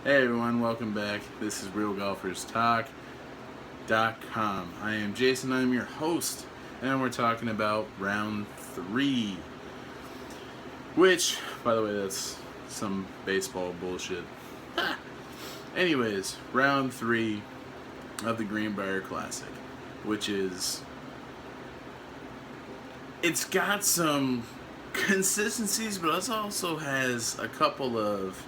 Hey everyone, welcome back. This is RealGolfersTalk.com. I am Jason, I'm your host, and we're talking about round 3. Which, by the way, that's some baseball bullshit. Anyways, round 3 of the Greenbrier Classic, which is... It's got some consistencies, but it also has a couple of...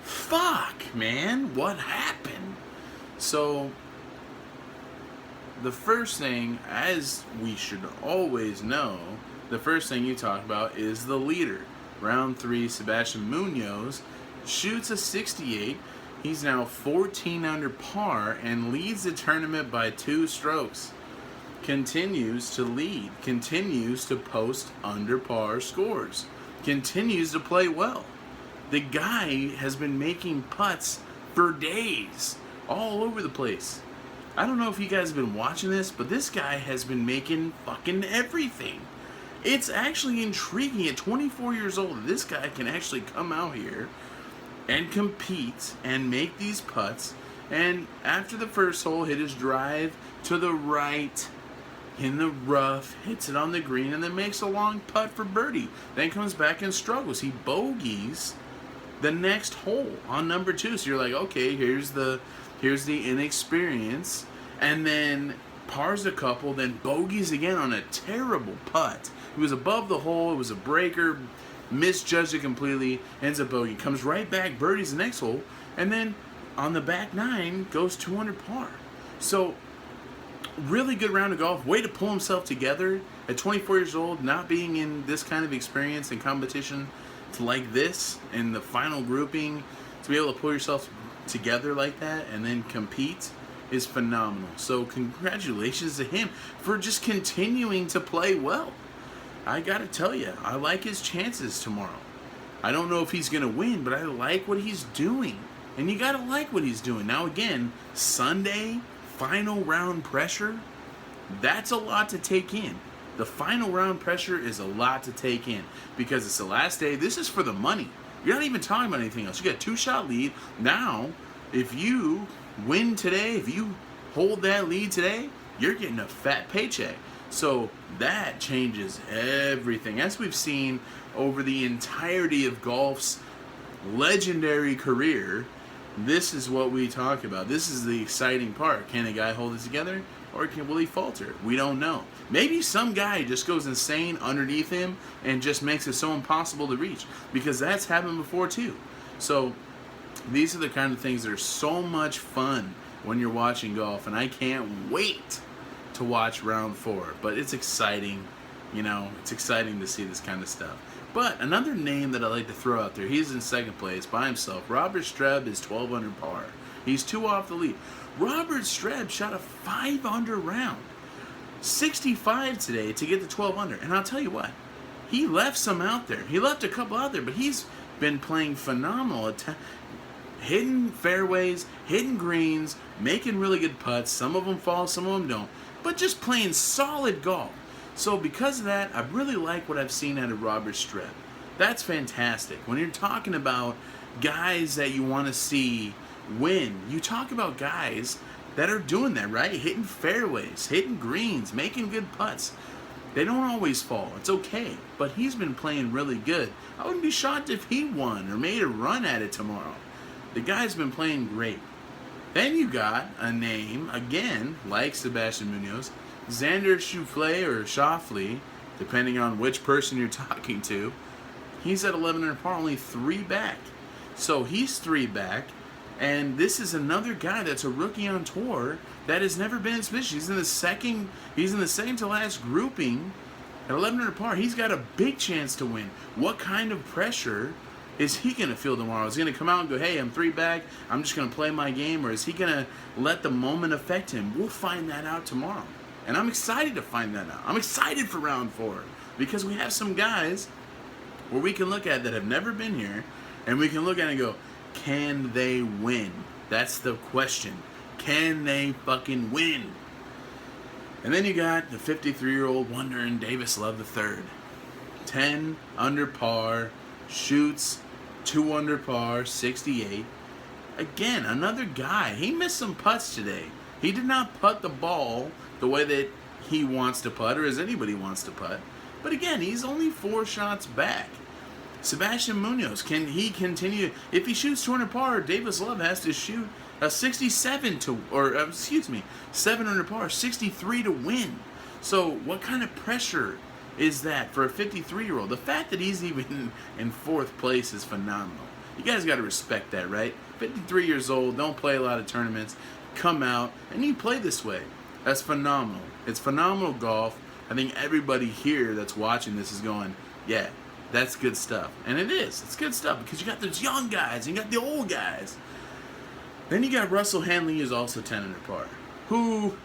Fuck, man, what happened? So, the first thing, as we should always know, the first thing you talk about is the leader. Round 3, Sebastian Munoz shoots a 68. He's now 14 under par and leads the tournament by 2 strokes. Continues to lead, continues to post under par scores, continues to play well. The guy has been making putts for days, all over the place. I don't know if you guys have been watching this, but this guy has been making fucking everything. It's actually intriguing at 24 years old. This guy can actually come out here and compete and make these putts. And after the first hole, hit his drive to the right in the rough, hits it on the green, and then makes a long putt for birdie. Then comes back and struggles. He bogeys the next hole on number 2. So you're like, okay, here's the inexperience, and then pars a couple, then bogeys again on a terrible putt. It was above the hole, it was a breaker, misjudged it completely, ends up bogey, comes right back, birdies the next hole, and then on the back 9 goes 200 par. So really good round of golf, way to pull himself together at 24 years old, not being in this kind of experience and competition like this in the final grouping, to be able to pull yourself together like that and then compete is phenomenal. So congratulations to him for just continuing to play well. I gotta tell you, I like his chances tomorrow. I don't know if he's gonna win, but I like what he's doing, and you gotta like what he's doing. Now again, Sunday final round pressure, that's a lot to take in. The final round pressure is a lot to take in because it's the last day. This is for the money. You're not even talking about anything else. You got a 2-shot lead. Now, if you win today, if you hold that lead today, you're getting a fat paycheck. So that changes everything. As we've seen over the entirety of golf's legendary career, this is what we talk about. This is the exciting part. Can a guy hold it together, or will he falter? We don't know. Maybe some guy just goes insane underneath him and just makes it so impossible to reach, because that's happened before too. So these are the kind of things that are so much fun when you're watching golf, and I can't wait to watch round 4. But it's exciting, it's exciting to see this kind of stuff. But another name that I like to throw out there, he's in second place by himself. Robert Streb is 12 under par. He's 2 off the lead. Robert Streb shot a 5 under round, 65 today to get to 12 under. And I'll tell you what, he left some out there. He left a couple out there, but he's been playing phenomenal. Hitting fairways, hitting greens, making really good putts. Some of them fall, some of them don't. But just playing solid golf. So because of that, I really like what I've seen out of Robert Streb. That's fantastic. When you're talking about guys that you want to see win, you talk about guys that are doing that, right? Hitting fairways, hitting greens, making good putts. They don't always fall. It's okay. But he's been playing really good. I wouldn't be shocked if he won or made a run at it tomorrow. The guy's been playing great. Then you got a name, again, like Sebastian Munoz, Xander Schauffele, depending on which person you're talking to. He's at 11 under par, only 3 back. So he's 3 back, and this is another guy that's a rookie on tour that has never been in this position. He's in the second to last grouping at 11 under par. He's got a big chance to win. What kind of pressure is he going to feel tomorrow? Is he going to come out and go, hey, I'm 3 back, I'm just going to play my game? Or is he going to let the moment affect him? We'll find that out tomorrow. And I'm excited to find that out. I'm excited for round 4 because we have some guys where we can look at that have never been here, and we can look at it and go, can they win? That's the question. Can they fucking win? And then you got the 53-year-old wonder in Davis Love III. 10 under par, shoots 2 under par, 68. again, another guy. He missed some putts today. He did not putt the ball the way that he wants to putt, or as anybody wants to putt. But again, he's only 4 shots back. Sebastian Munoz, can he continue? If he shoots 200 par, Davis Love has to shoot a 67 to, or excuse me, 700 par, 63 to win. So what kind of pressure is that for a 53-year-old? The fact that he's even in 4th place is phenomenal. You guys got to respect that, right? 53 years old, don't play a lot of tournaments, come out, and you play this way. That's phenomenal. It's phenomenal golf. I think everybody here that's watching this is going, yeah, that's good stuff. And it is. It's good stuff because you got those young guys and you got the old guys. Then you got Russell Henley, who's also 10 under par, who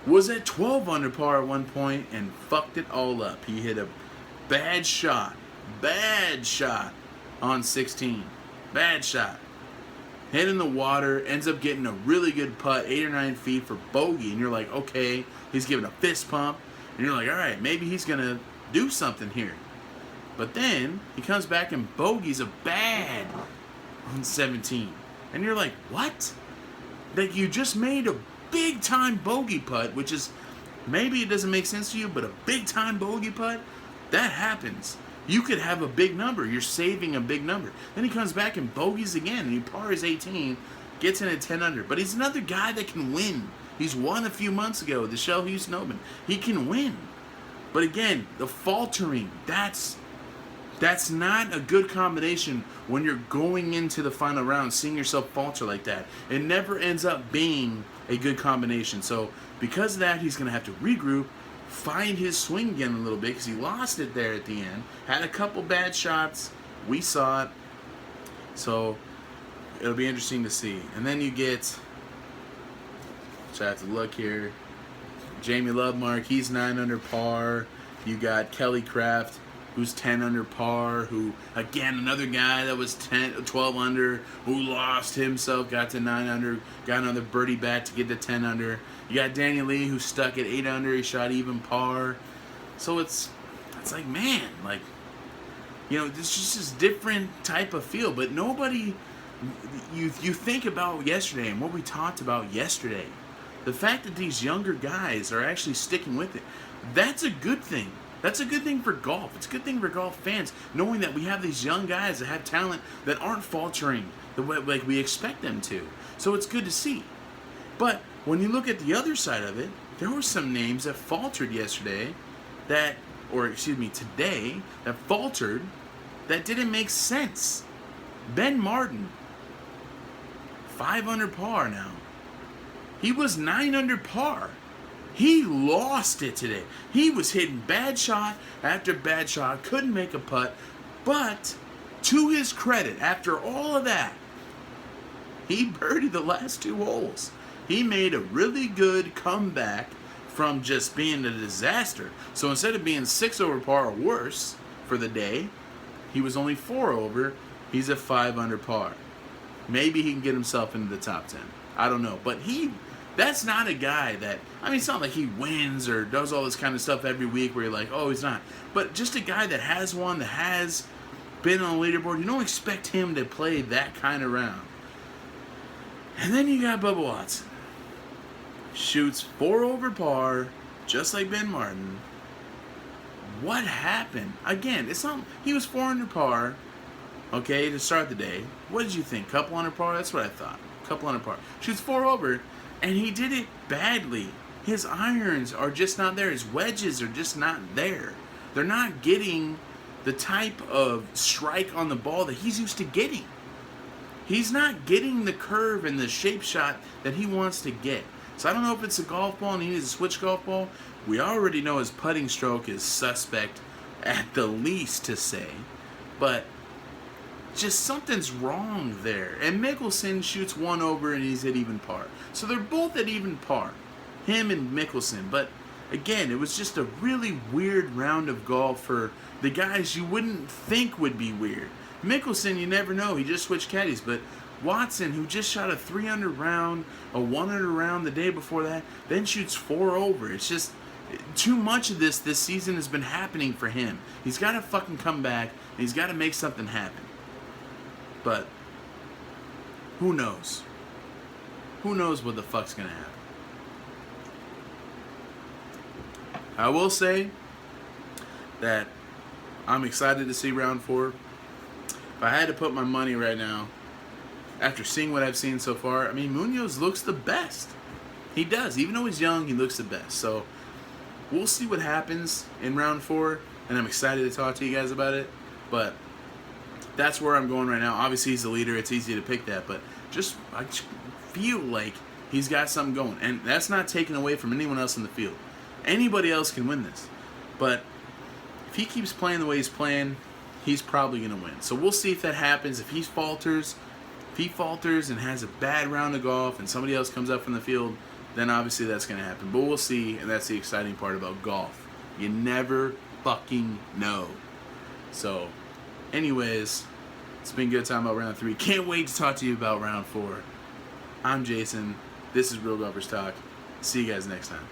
was at 12 under par at one point and fucked it all up. He hit a bad shot on 16. Bad shot. Hit in the water, ends up getting a really good putt, 8 or 9 feet for bogey. And you're like, okay, he's giving a fist pump. And you're like, all right, maybe he's going to do something here. But then he comes back and bogeys a bad on 17. And you're like, what? Like, you just made a big-time bogey putt, which is, maybe it doesn't make sense to you, but a big-time bogey putt, that happens. You could have a big number. You're saving a big number. Then he comes back and bogeys again, and he pars 18, gets in at 10 under. But he's another guy that can win. He's won a few months ago, the Shell Houston Open. He can win. But again, the faltering, that's not a good combination when you're going into the final round, seeing yourself falter like that. It never ends up being a good combination. So because of that, he's going to have to regroup, find his swing again a little bit because he lost it there at the end. Had a couple bad shots. We saw it. So it'll be interesting to see. And then you get, so I have to look here, Jamie Lovemark, he's 9 under par. You got Kelly Craft, who's 10 under par, who, again, another guy that was 12 under, who lost himself, got to 9 under, got another birdie back to get to 10 under. You got Danny Lee, who's stuck at 8 under, he shot even par. So it's like, man, like, you know, it's just this different type of feel. But nobody, you think about yesterday and what we talked about yesterday, the fact that these younger guys are actually sticking with it, that's a good thing. That's a good thing for golf. It's a good thing for golf fans, knowing that we have these young guys that have talent that aren't faltering the way like we expect them to. So it's good to see. But when you look at the other side of it, there were some names that faltered yesterday today, that faltered, that didn't make sense. Ben Martin, 5 under par now. He was 9 under par. He lost it today. He was hitting bad shot after bad shot, couldn't make a putt. But to his credit, after all of that, he birdied the last 2 holes. He made a really good comeback from just being a disaster. So instead of being 6 over par or worse for the day, he was only 4 over. He's at 5 under par. Maybe he can get himself into the top 10. I don't know. But that's not a guy that, I mean, it's not like he wins or does all this kind of stuff every week where you're like, oh, he's not. But just a guy that has won, that has been on the leaderboard, you don't expect him to play that kind of round. And then you got Bubba Watson. Shoots 4 over par, just like Ben Martin. What happened? Again, it's not, he was 4 under par, okay, to start the day. What did you think? Couple under par? That's what I thought. Couple under par. Shoots 4 over. And he did it badly. His irons are just not there. His wedges are just not there. They're not getting the type of strike on the ball that he's used to getting. He's not getting the curve and the shape shot that he wants to get. So I don't know if it's a golf ball and he needs a switch golf ball. We already know his putting stroke is suspect at the least to say. But just something's wrong there. And Mickelson shoots 1 over and he's at even par. So they're both at even par, him and Mickelson. But again, it was just a really weird round of golf for the guys you wouldn't think would be weird. Mickelson, you never know. He just switched caddies. But Watson, who just shot a 3 under round, a 1 under round the day before that, then shoots 4 over. It's just too much of this season has been happening for him. He's got to fucking come back and he's got to make something happen. But who knows? Who knows what the fuck's gonna happen? I will say that I'm excited to see round 4. If I had to put my money right now, after seeing what I've seen so far, I mean, Munoz looks the best. He does. Even though he's young, he looks the best. So we'll see what happens in round 4, and I'm excited to talk to you guys about it. But that's where I'm going right now. Obviously, he's the leader. It's easy to pick that. But I just feel like he's got something going. And that's not taken away from anyone else in the field. Anybody else can win this. But if he keeps playing the way he's playing, he's probably going to win. So we'll see if that happens. If he falters and has a bad round of golf and somebody else comes up from the field, then obviously that's going to happen. But we'll see, and that's the exciting part about golf. You never fucking know. So, anyways, it's been good time about round 3. Can't wait to talk to you about round 4. I'm Jason. This is Real Golfers Talk. See you guys next time.